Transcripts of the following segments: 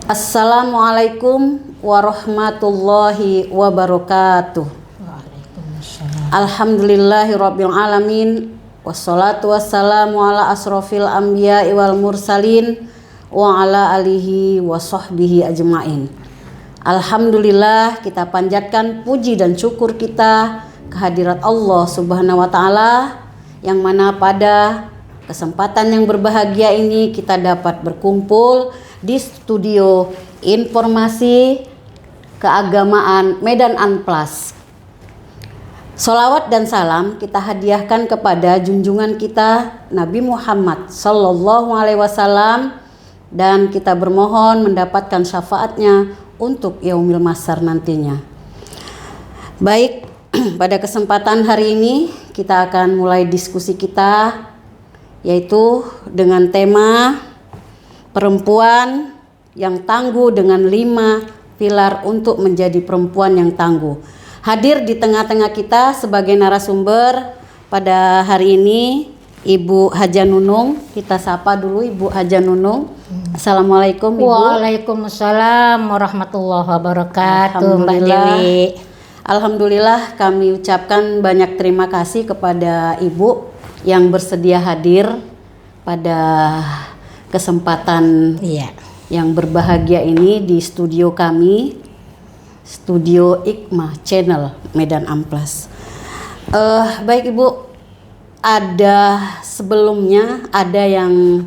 Assalamualaikum warahmatullahi wabarakatuh. Waalaikumsalam. Alhamdulillahirabbil alamin. Wassalatu wassalamu ala asrofil anbiya'i wal mursalin wa ala alihi wa sahbihi ajmain. Alhamdulillah, kita panjatkan puji dan syukur kita kehadirat Allah Subhanahu wa taala, yang mana pada kesempatan yang berbahagia ini kita dapat berkumpul di studio informasi keagamaan Medan Amplas. Sholawat dan salam kita hadiahkan kepada junjungan kita Nabi Muhammad Sallallahu Alaihi Wasallam, dan kita bermohon mendapatkan syafaatnya untuk yaumil mahsyar nantinya. Baik, pada kesempatan hari ini kita akan mulai diskusi kita, yaitu dengan tema perempuan yang tangguh dengan 5 pilar untuk menjadi perempuan yang tangguh. Hadir di tengah-tengah kita sebagai narasumber pada hari ini Ibu Haja Nunung. Kita sapa dulu Ibu Haja Nunung. Assalamualaikum Ibu. Waalaikumsalam warahmatullahi wabarakatuh, Mbak Dewi. Alhamdulillah, kami ucapkan banyak terima kasih kepada Ibu yang bersedia hadir pada kesempatan yang berbahagia ini di studio kami, Studio Ikma Channel Medan Amplas. Baik Ibu, sebelumnya ada yang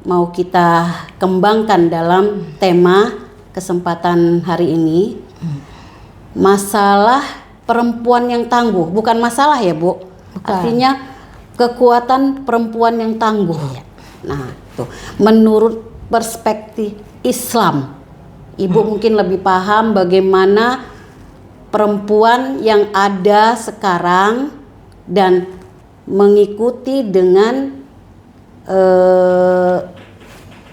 mau kita kembangkan dalam tema kesempatan hari ini. Masalah perempuan yang tangguh, bukan masalah ya Bu, artinya kekuatan perempuan yang tangguh. Nah, tuh menurut perspektif Islam, Ibu mungkin lebih paham bagaimana perempuan yang ada sekarang dan mengikuti dengan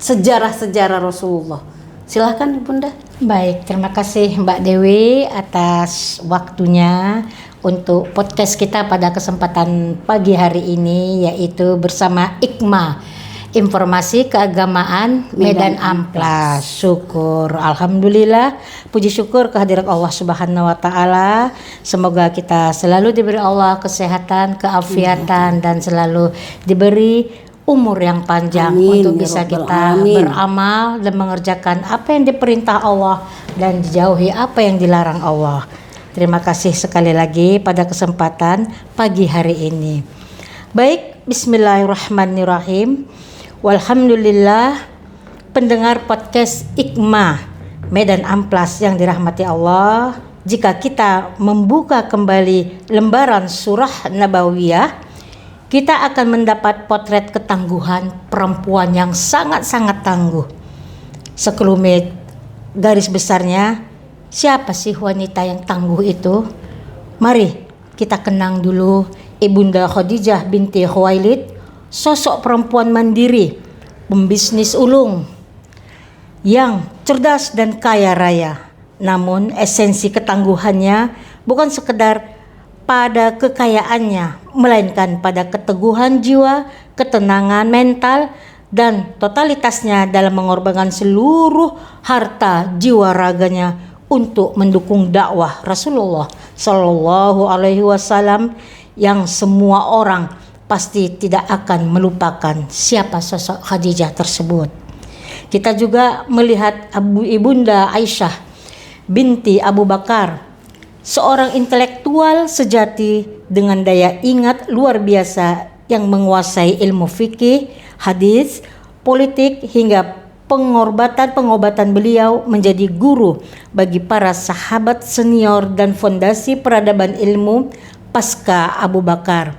sejarah-sejarah Rasulullah. Silahkan Bunda. Baik, terima kasih Mbak Dewi atas waktunya untuk podcast kita pada kesempatan pagi hari ini, yaitu bersama Ikma, Informasi Keagamaan Medan Amplas. Syukur, alhamdulillah, puji syukur kehadirat Allah Subhanahu wa taala. Semoga kita selalu diberi Allah kesehatan, keafiatan, dan selalu diberi umur yang panjang. Amin, untuk bisa kita beramal dan mengerjakan apa yang diperintah Allah dan dijauhi apa yang dilarang Allah. Terima kasih sekali lagi pada kesempatan pagi hari ini. Baik, bismillahirrahmanirrahim. Walhamdulillah, pendengar podcast Ikma Medan Amplas yang dirahmati Allah. Jika kita membuka kembali lembaran surah Nabawiyah, kita akan mendapat potret ketangguhan perempuan yang sangat-sangat tangguh. Sekelumit garis besarnya, siapa sih wanita yang tangguh itu? Mari kita kenang dulu Ibunda Khadijah binti Khuwailid, sosok perempuan mandiri, pembisnis ulung, yang cerdas dan kaya raya. Namun esensi ketangguhannya bukan sekedar pada kekayaannya, melainkan pada keteguhan jiwa, ketenangan mental, dan totalitasnya dalam mengorbankan seluruh harta jiwa raganya untuk mendukung dakwah Rasulullah Shallallahu Alaihi Wasallam, yang semua orang pasti tidak akan melupakan siapa sosok Khadijah tersebut. Kita juga melihat Ibunda Aisyah binti Abu Bakar, seorang intelektual sejati dengan daya ingat luar biasa yang menguasai ilmu fikih, hadis, politik, hingga pengobatan beliau menjadi guru bagi para sahabat senior dan fondasi peradaban ilmu pasca Abu Bakar,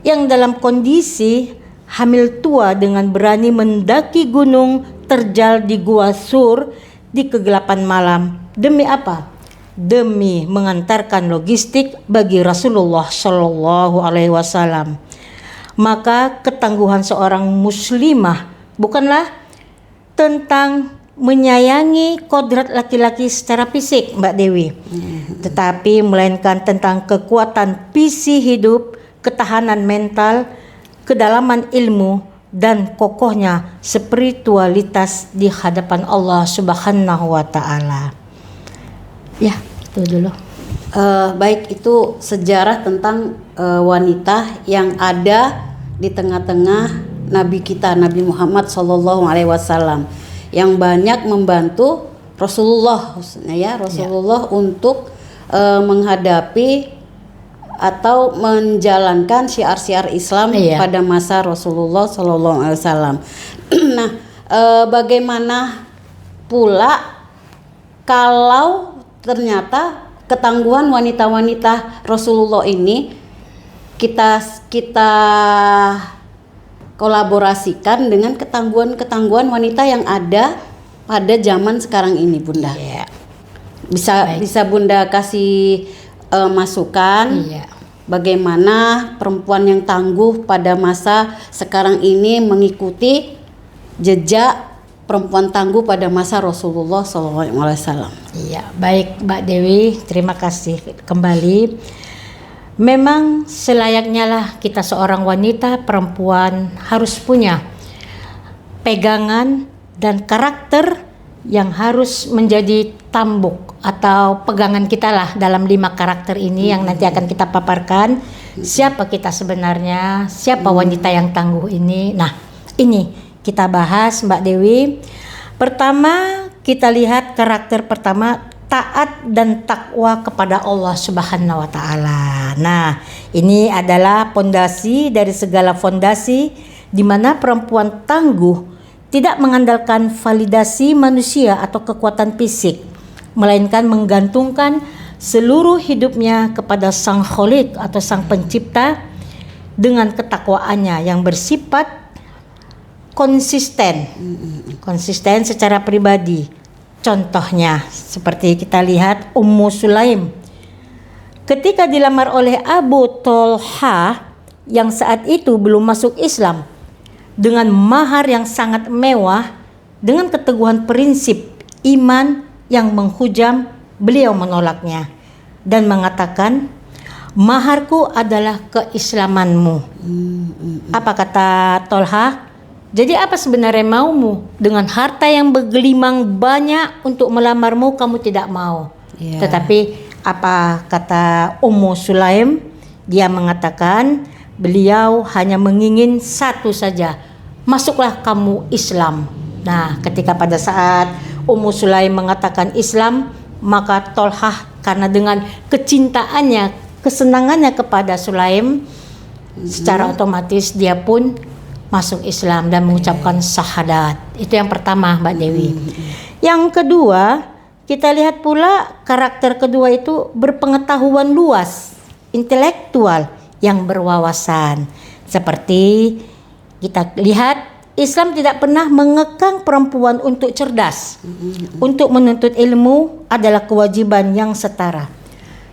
yang dalam kondisi hamil tua dengan berani mendaki gunung terjal di Gua Sur di kegelapan malam. Demi apa? Demi mengantarkan logistik bagi Rasulullah Shallallahu Alaihi Wasallam. Maka ketangguhan seorang muslimah bukanlah tentang menyayangi kodrat laki-laki secara fisik, Mbak Dewi, tetapi melainkan tentang kekuatan visi hidup, ketahanan mental, kedalaman ilmu, dan kokohnya spiritualitas di hadapan Allah Subhanahu wa taala. Ya, itu dulu. Baik, itu sejarah tentang wanita yang ada di tengah-tengah Nabi kita, Nabi Muhammad SAW, yang banyak membantu Rasulullah, Rasulullah untuk menghadapi atau menjalankan syiar-syiar Islam pada masa Rasulullah SAW. Nah, bagaimana pula kalau ternyata ketangguhan wanita-wanita Rasulullah ini kita kolaborasikan dengan ketangguhan wanita yang ada pada zaman sekarang ini, Bunda. Bisa Bunda kasih masukan bagaimana perempuan yang tangguh pada masa sekarang ini mengikuti jejak perempuan tangguh pada masa Rasulullah SAW. Iya, baik Mbak Dewi, terima kasih kembali. Memang selayaknya lah kita seorang wanita perempuan harus punya pegangan dan karakter yang harus menjadi tambuk atau pegangan kita lah dalam 5 karakter ini yang nanti akan kita paparkan. Siapa kita sebenarnya, siapa wanita yang tangguh ini. Nah, ini kita bahas Mbak Dewi. Pertama kita lihat karakter pertama, taat dan takwa kepada Allah Subhanahu wa taala. Nah, ini adalah fondasi dari segala fondasi di mana perempuan tangguh tidak mengandalkan validasi manusia atau kekuatan fisik, melainkan menggantungkan seluruh hidupnya kepada Sang Khalik atau Sang Pencipta dengan ketakwaannya yang bersifat konsisten secara pribadi. Contohnya seperti kita lihat Ummu Sulaim ketika dilamar oleh Abu Tolha yang saat itu belum masuk Islam, dengan mahar yang sangat mewah, dengan keteguhan prinsip iman yang menghujam, beliau menolaknya dan mengatakan, maharku adalah keislamanmu. Apa kata Tolha? Jadi apa sebenarnya maumu? Dengan harta yang bergelimang banyak untuk melamarmu, kamu tidak mau. Tetapi apa kata Ummu Sulaim? Dia mengatakan beliau hanya mengingin satu saja, masuklah kamu Islam. Nah, ketika pada saat Ummu Sulaim mengatakan Islam, maka Tolhah karena dengan kecintaannya, kesenangannya kepada Sulaim, secara otomatis dia pun masuk Islam dan mengucapkan syahadat. Itu yang pertama, Mbak Dewi. Yang kedua, kita lihat pula karakter kedua itu berpengetahuan luas, intelektual yang berwawasan. Seperti kita lihat, Islam tidak pernah mengekang perempuan untuk cerdas. Untuk menuntut ilmu adalah kewajiban yang setara.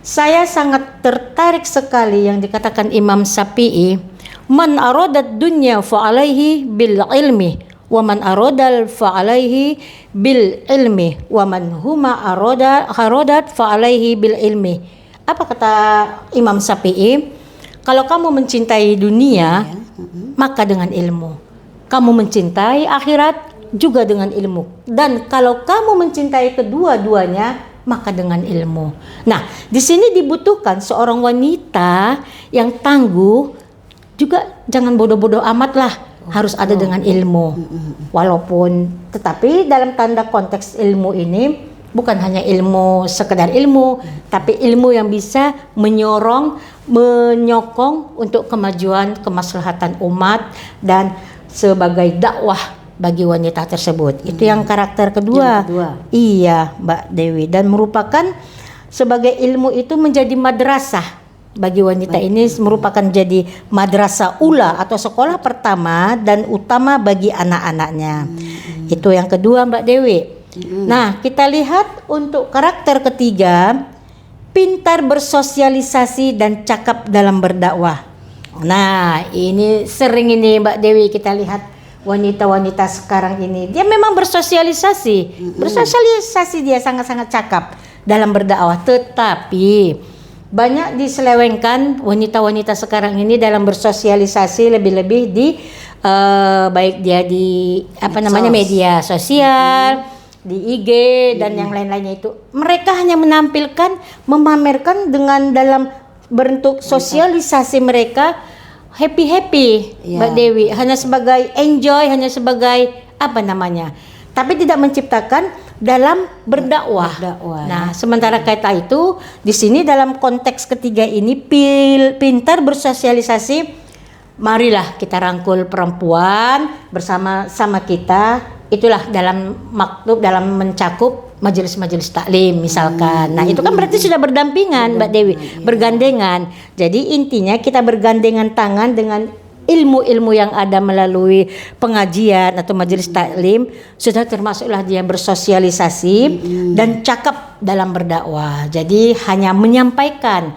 Saya sangat tertarik sekali yang dikatakan Imam Syafi'i, man aradat dunya fa'alaihi bil ilmi wa man aradal fa'alaihi bil ilmi wa man huma aradat fa'alaihi bil ilmi. Apa kata Imam Syafi'i? Kalau kamu mencintai dunia, maka dengan ilmu. Kamu mencintai akhirat juga dengan ilmu. Dan kalau kamu mencintai kedua-duanya, maka dengan ilmu. Nah, di sini dibutuhkan seorang wanita yang tangguh, juga jangan bodoh-bodoh amat lah, harus ada dengan ilmu. Walaupun, tetapi dalam tanda konteks ilmu ini bukan hanya ilmu sekedar ilmu, tapi ilmu yang bisa menyokong untuk kemajuan, kemaslahatan umat dan sebagai dakwah bagi wanita tersebut. Itu yang karakter kedua. Iya, Mbak Dewi, dan merupakan sebagai ilmu itu menjadi madrasah bagi wanita. Ini merupakan jadi madrasah ula atau sekolah pertama dan utama bagi anak-anaknya. Itu yang kedua, Mbak Dewi. Nah, kita lihat untuk karakter ketiga, pintar bersosialisasi dan cakap dalam berdakwah. Nah, ini sering ini Mbak Dewi kita lihat wanita-wanita sekarang ini, dia memang bersosialisasi dia sangat-sangat cakap dalam berdakwah, tetapi banyak diselewengkan wanita-wanita sekarang ini dalam bersosialisasi, lebih-lebih di baik dia di media sosial, di IG dan yang lain-lainnya itu. Mereka hanya menampilkan, memamerkan dengan dalam bentuk sosialisasi mereka happy, Mbak Dewi, hanya sebagai enjoy, hanya sebagai tapi tidak menciptakan dalam berdakwah. Nah, sementara kita itu di sini dalam konteks ketiga ini pintar bersosialisasi. Marilah kita rangkul perempuan bersama-sama kita. Itulah dalam maktub, dalam mencakup majelis-majelis taklim misalkan. Nah, itu kan berarti sudah berdampingan, Mbak Dewi, bergandengan. Jadi intinya kita bergandengan tangan dengan ilmu-ilmu yang ada melalui pengajian atau majelis taklim, sudah termasuklah dia bersosialisasi dan cakap dalam berdakwah. Jadi hanya menyampaikan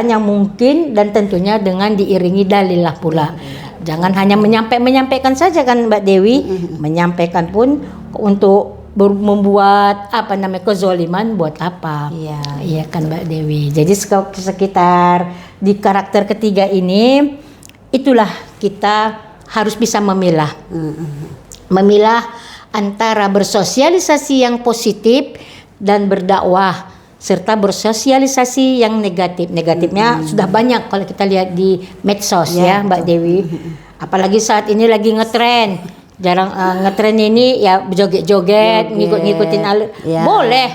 yang mungkin dan tentunya dengan diiringi dalil pula. Jangan hanya menyampaikan saja kan Mbak Dewi, menyampaikan pun untuk membuat kezoliman buat apa? Iya kan Mbak Dewi. Jadi sekitar di karakter ketiga ini, itulah kita harus bisa memilah antara bersosialisasi yang positif dan berdakwah, serta bersosialisasi yang negatif. Negatifnya sudah banyak kalau kita lihat di medsos ya Mbak Dewi. Apalagi saat ini lagi ngetren. Jarang ngetren ini ya joget-joget, ngikutin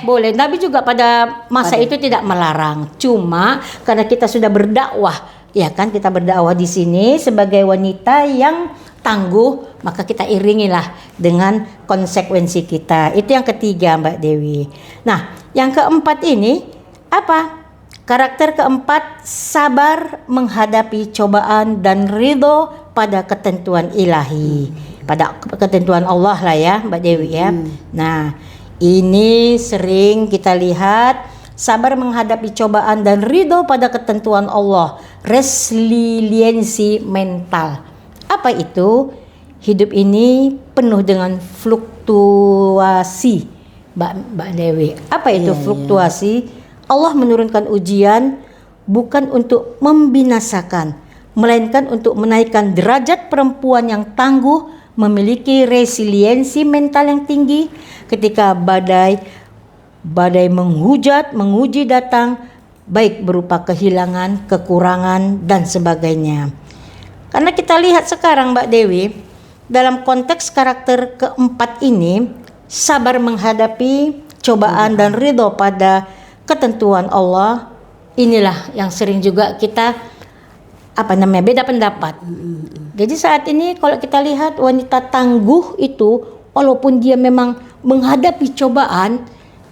boleh, tapi juga pada masa itu tidak melarang. Cuma karena kita sudah berdakwah, ya kan, kita berdakwah di sini sebagai wanita yang tangguh, maka kita iringilah dengan konsekuensi kita. Itu yang ketiga Mbak Dewi. Nah, yang keempat ini apa? Karakter keempat, sabar menghadapi cobaan dan ridho pada ketentuan ilahi. Pada ketentuan Allah lah ya Mbak Dewi ya. Nah, ini sering kita lihat sabar menghadapi cobaan dan ridho pada ketentuan Allah. Resiliensi mental. Apa itu? Hidup ini penuh dengan fluktuasi, Mbak Dewi. Apa itu fluktuasi? Allah menurunkan ujian bukan untuk membinasakan, melainkan untuk menaikkan derajat perempuan yang tangguh, memiliki resiliensi mental yang tinggi ketika badai menghujat, menguji datang, baik berupa kehilangan, kekurangan, dan sebagainya. Karena kita lihat sekarang Mbak Dewi, dalam konteks karakter keempat ini, sabar menghadapi cobaan dan ridho pada ketentuan Allah, inilah yang sering juga kita beda pendapat. Jadi saat ini kalau kita lihat wanita tangguh itu, walaupun dia memang menghadapi cobaan,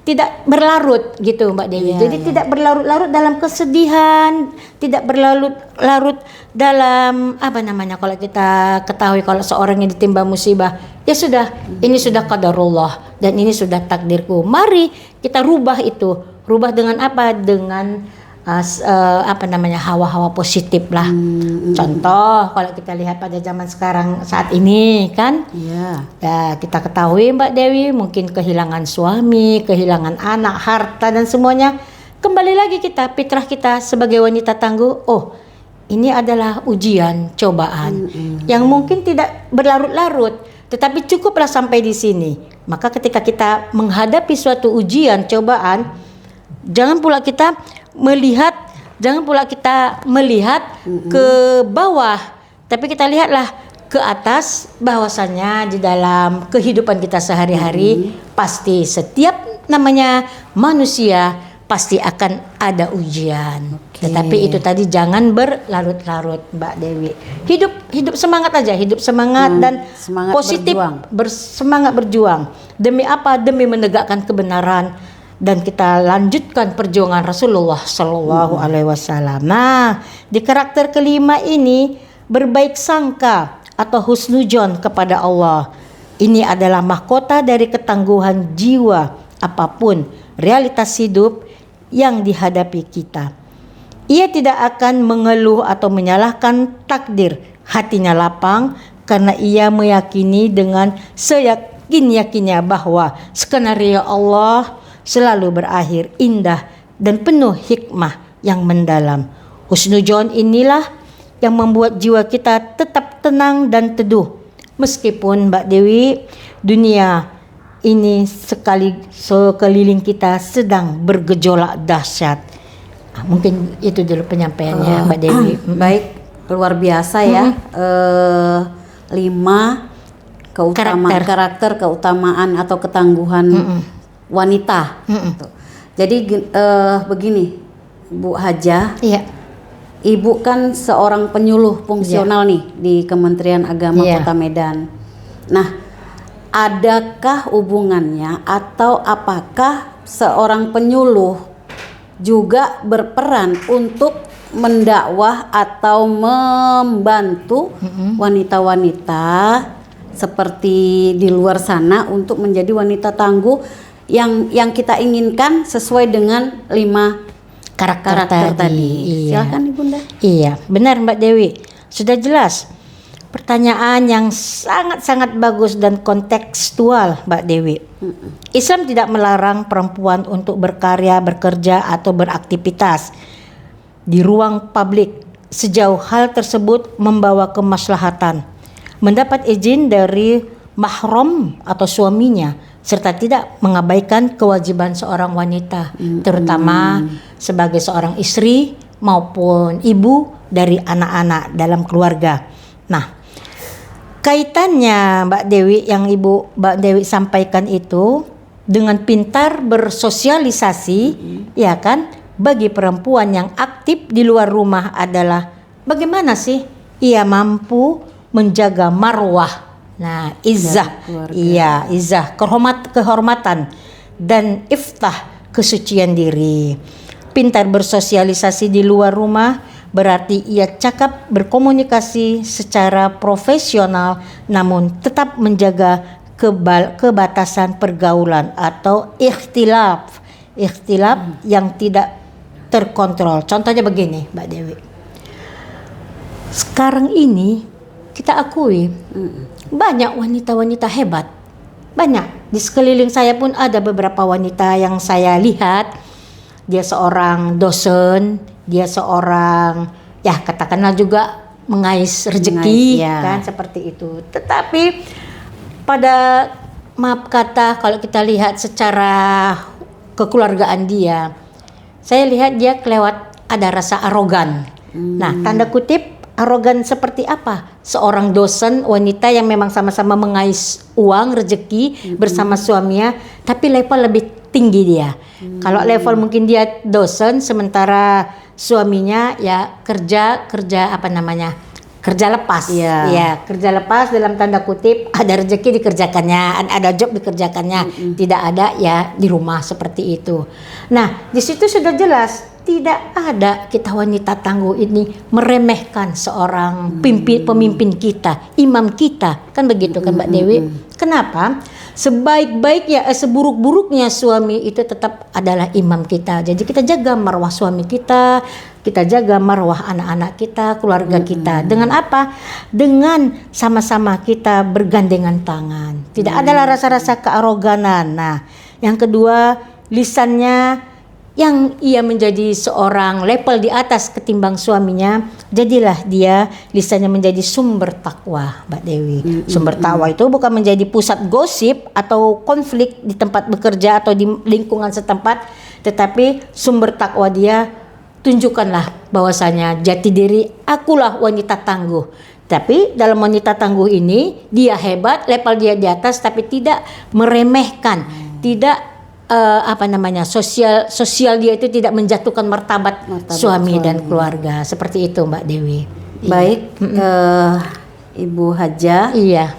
tidak berlarut gitu Mbak Dewi. Jadi tidak berlarut-larut dalam kesedihan, tidak berlarut-larut dalam kalau kita ketahui kalau seorang yang ditimpa musibah, ya sudah, ini sudah qadarullah dan ini sudah takdirku. Mari kita rubah itu. Rubah dengan apa? Dengan hawa-hawa positif lah. Contoh kalau kita lihat pada zaman sekarang saat ini kan, ya kita ketahui Mbak Dewi mungkin kehilangan suami, kehilangan anak, harta dan semuanya. Kembali lagi kita, fitrah kita sebagai wanita tangguh, ini adalah ujian, cobaan yang mungkin tidak berlarut-larut, tetapi cukuplah sampai di sini. Maka ketika kita menghadapi suatu ujian, cobaan, jangan pula kita melihat ke bawah, tapi kita lihatlah ke atas, bahwasannya di dalam kehidupan kita sehari-hari pasti setiap namanya manusia pasti akan ada ujian. Tetapi itu tadi jangan berlarut-larut Mbak Dewi. Hidup semangat aja, hidup semangat dan semangat positif, bersemangat berjuang. Demi apa? Demi menegakkan kebenaran. Dan kita lanjutkan perjuangan Rasulullah Shallallahu Alaihi Wasallam. Nah, di karakter kelima ini berbaik sangka atau husnudzon kepada Allah. Ini adalah mahkota dari ketangguhan jiwa apapun realitas hidup yang dihadapi kita. Ia tidak akan mengeluh atau menyalahkan takdir. Hatinya lapang karena ia meyakini dengan seyakin-yakinnya bahwa skenario Allah selalu berakhir indah dan penuh hikmah yang mendalam. Husnudzon inilah yang membuat jiwa kita tetap tenang dan teduh. Meskipun Mbak Dewi, dunia ini sekeliling kita sedang bergejolak dahsyat. Mungkin itu dulu penyampaiannya Mbak Dewi. Baik, luar biasa ya. 5 karakter keutamaan atau ketangguhan wanita. Gitu. Jadi begini, Bu Hajah. Iya. Ibu kan seorang penyuluh fungsional nih di Kementerian Agama Kota Medan. Nah, adakah hubungannya atau apakah seorang penyuluh juga berperan untuk mendakwah atau membantu wanita-wanita seperti di luar sana untuk menjadi wanita tangguh yang kita inginkan sesuai dengan 5 karakter tadi. Iya. Silakan Ibunda. Iya, benar Mbak Dewi. Sudah jelas. Pertanyaan yang sangat-sangat bagus dan kontekstual Mbak Dewi. Islam tidak melarang perempuan untuk berkarya, bekerja atau beraktivitas di ruang publik sejauh hal tersebut membawa kemaslahatan. Mendapat izin dari mahram atau suaminya serta tidak mengabaikan kewajiban seorang wanita, terutama sebagai seorang istri maupun ibu dari anak-anak dalam keluarga. Nah, kaitannya Mbak Dewi yang Mbak Dewi sampaikan itu dengan pintar bersosialisasi, ya kan? Bagi perempuan yang aktif di luar rumah adalah bagaimana sih ia mampu menjaga marwah. Nah, izzah, izzah, kehormatan dan iftah, kesucian diri. Pintar bersosialisasi di luar rumah berarti ia cakap berkomunikasi secara profesional namun tetap menjaga kebatasan pergaulan atau ikhtilaf yang tidak terkontrol. Contohnya begini Mbak Dewi. Sekarang ini kita akui banyak wanita-wanita hebat. Banyak. Di sekeliling saya pun ada beberapa wanita yang saya lihat. Dia seorang dosen, dia seorang katakanlah juga mengais rezeki kan seperti itu. Tetapi pada maaf kata kalau kita lihat secara kekeluargaan dia, saya lihat dia kelewat ada rasa arogan. Nah, tanda kutip arogan seperti apa? Seorang dosen wanita yang memang sama-sama mengais uang rezeki bersama suaminya, tapi level lebih tinggi dia. Kalau level mungkin dia dosen, sementara suaminya kerja lepas. Kerja lepas dalam tanda kutip, ada rezeki dikerjakannya, ada job dikerjakannya, tidak ada di rumah seperti itu. Nah, di situ sudah jelas tidak ada kita wanita tangguh ini meremehkan seorang pemimpin kita, imam kita, kan begitu kan Mbak Dewi? Kenapa? Sebaik-baiknya, seburuk-buruknya suami itu tetap adalah imam kita. Jadi kita jaga marwah suami kita jaga marwah anak-anak kita, keluarga kita. Dengan apa? Dengan sama-sama kita bergandengan tangan. Tidak adalah rasa-rasa kearoganan. Nah, yang kedua, lisannya yang ia menjadi seorang level di atas ketimbang suaminya, jadilah dia lisannya menjadi sumber takwa, Mbak Dewi. Sumber takwa itu bukan menjadi pusat gosip atau konflik di tempat bekerja atau di lingkungan setempat, tetapi sumber takwa dia, tunjukkanlah bahwasanya jati diri akulah wanita tangguh. Tapi dalam wanita tangguh ini dia hebat, level dia di atas, tapi tidak meremehkan, tidak sosial dia itu tidak menjatuhkan martabat suami dan keluarga. Seperti itu Mbak Dewi. Baik, Ibu Hajah. Iya.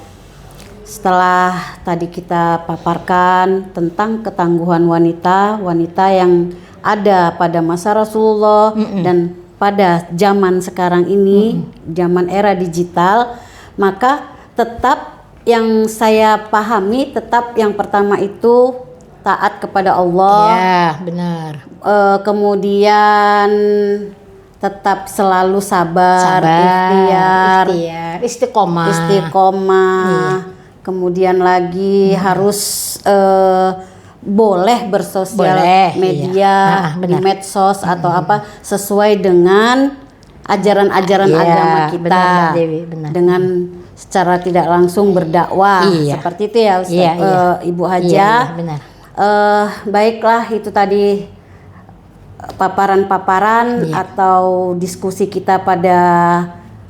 Setelah tadi kita paparkan tentang ketangguhan wanita yang ada pada masa Rasulullah dan pada zaman sekarang ini, zaman era digital, maka tetap yang saya pahami tetap yang pertama itu taat kepada Allah. Ya, benar. Kemudian tetap selalu sabar, ikhtiar, istiqomah. Kemudian lagi harus boleh bersosial Boleh, media iya. di Benar. medsos atau apa sesuai dengan ajaran-ajaran Iya, agama kita, benar, Mbak Dewi, benar. dengan secara tidak langsung berdakwah Iya. seperti itu ya Ustaz, Iya, iya. Ibu Haja. Iya, benar. Baiklah, itu tadi paparan-paparan Iya. atau diskusi kita pada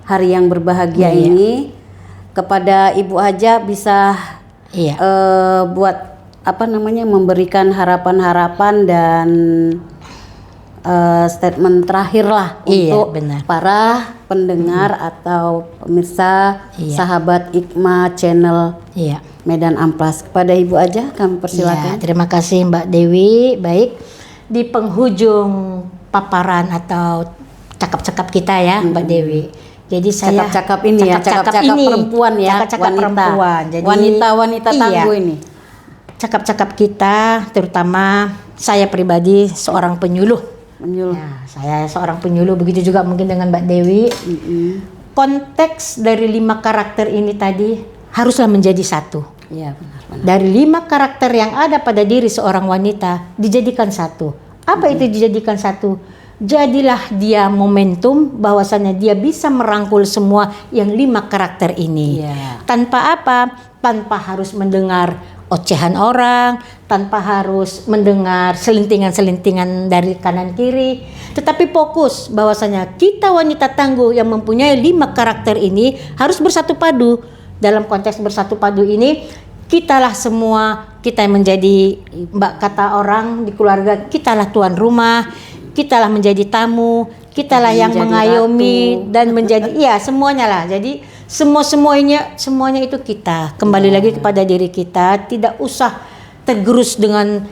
hari yang berbahagia Iya. ini. Kepada Ibu Haja bisa Iya. buat memberikan harapan-harapan dan statement terakhir lah Iya, untuk benar. para pendengar atau pemirsa Iya. sahabat Ikma Channel Iya. Medan Amplas. Kepada Ibu Haja kami Ya, persilakan. terima kasih Mbak Dewi. Baik, di penghujung paparan atau cakap-cakap kita ya Mbak Dewi. Jadi saya Cakap-cakap ini ya, cakap-cakap ini, perempuan ya, cakap-cakap wanita. perempuan. Jadi Wanita-wanita tangguh iya, ini. cakap-cakap kita, terutama saya pribadi seorang penyuluh. Menyuluh. Ya, saya seorang penyuluh, begitu juga mungkin dengan Mbak Dewi. Konteks dari 5 karakter ini tadi haruslah menjadi satu. Iya, benar. Dari 5 karakter yang ada pada diri seorang wanita dijadikan satu. Apa itu dijadikan satu? Jadilah dia momentum bahwasannya dia bisa merangkul semua yang 5 karakter ini. Iya. Tanpa apa? Tanpa harus mendengar ocehan orang, tanpa harus mendengar selintingan-selintingan dari kanan kiri, tetapi fokus bahwasanya kita wanita tangguh yang mempunyai 5 karakter ini harus bersatu padu. Dalam konteks bersatu padu ini, kitalah semua, kita yang menjadi, kata orang di keluarga, kitalah tuan rumah, kitalah menjadi tamu, kitalah yang Menjadi mengayomi ratu. dan menjadi semuanya lah. Jadi semuanya itu kita. Kembali lagi kepada diri kita, tidak usah tergerus dengan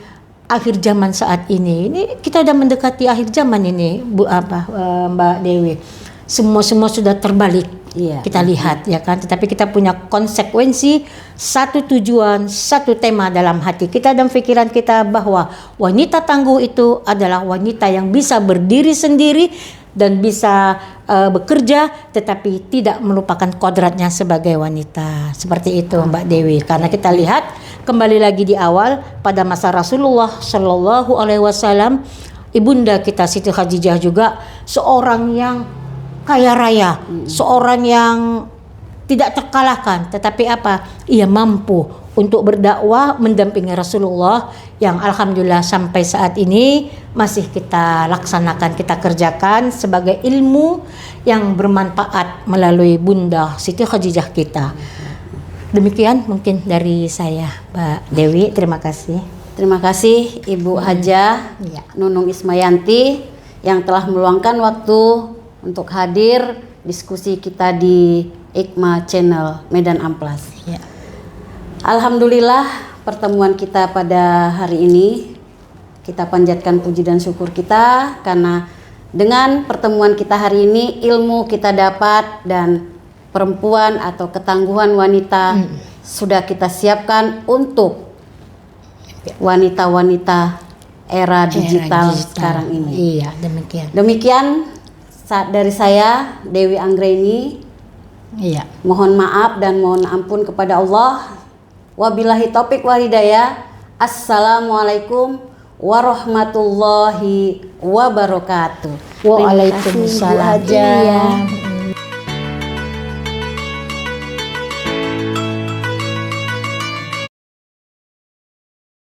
akhir zaman saat ini. Ini kita udah mendekati akhir zaman ini, Mbak Dewi. Semua sudah terbalik. Iya. Kita lihat ya kan, tetapi kita punya konsekuensi, satu tujuan, satu tema dalam hati kita dan pikiran kita bahwa wanita tangguh itu adalah wanita yang bisa berdiri sendiri dan bisa bekerja tetapi tidak melupakan kodratnya sebagai wanita. Seperti itu Mbak Dewi. Karena kita lihat kembali lagi di awal pada masa Rasulullah Shallallahu Alaihi Wasallam, ibunda kita Siti Khadijah juga seorang yang kaya raya, seorang yang tidak terkalahkan, tetapi apa? Ia mampu untuk berdakwah mendampingi Rasulullah yang alhamdulillah sampai saat ini masih kita laksanakan, kita kerjakan sebagai ilmu yang bermanfaat melalui Bunda Siti Khadijah kita. Demikian mungkin dari saya, Mbak Dewi. Terima kasih. Terima kasih Ibu Haja Iya. Nunung Ismayanti yang telah meluangkan waktu untuk hadir diskusi kita di Ikma Channel Medan Amplas. Ya. Alhamdulillah pertemuan kita pada hari ini kita panjatkan puji dan syukur kita karena dengan pertemuan kita hari ini ilmu kita dapat dan perempuan atau ketangguhan wanita sudah kita siapkan untuk wanita-wanita era digital sekarang ini. Iya, demikian. Demikian dari saya Dewi Anggreni. Iya. Mohon maaf dan mohon ampun kepada Allah. Wabillahi taufik wal hidayah. Assalamualaikum warahmatullahi wabarakatuh. Terima kasih, Ibu Waalaikumsalam. Haja. Iya.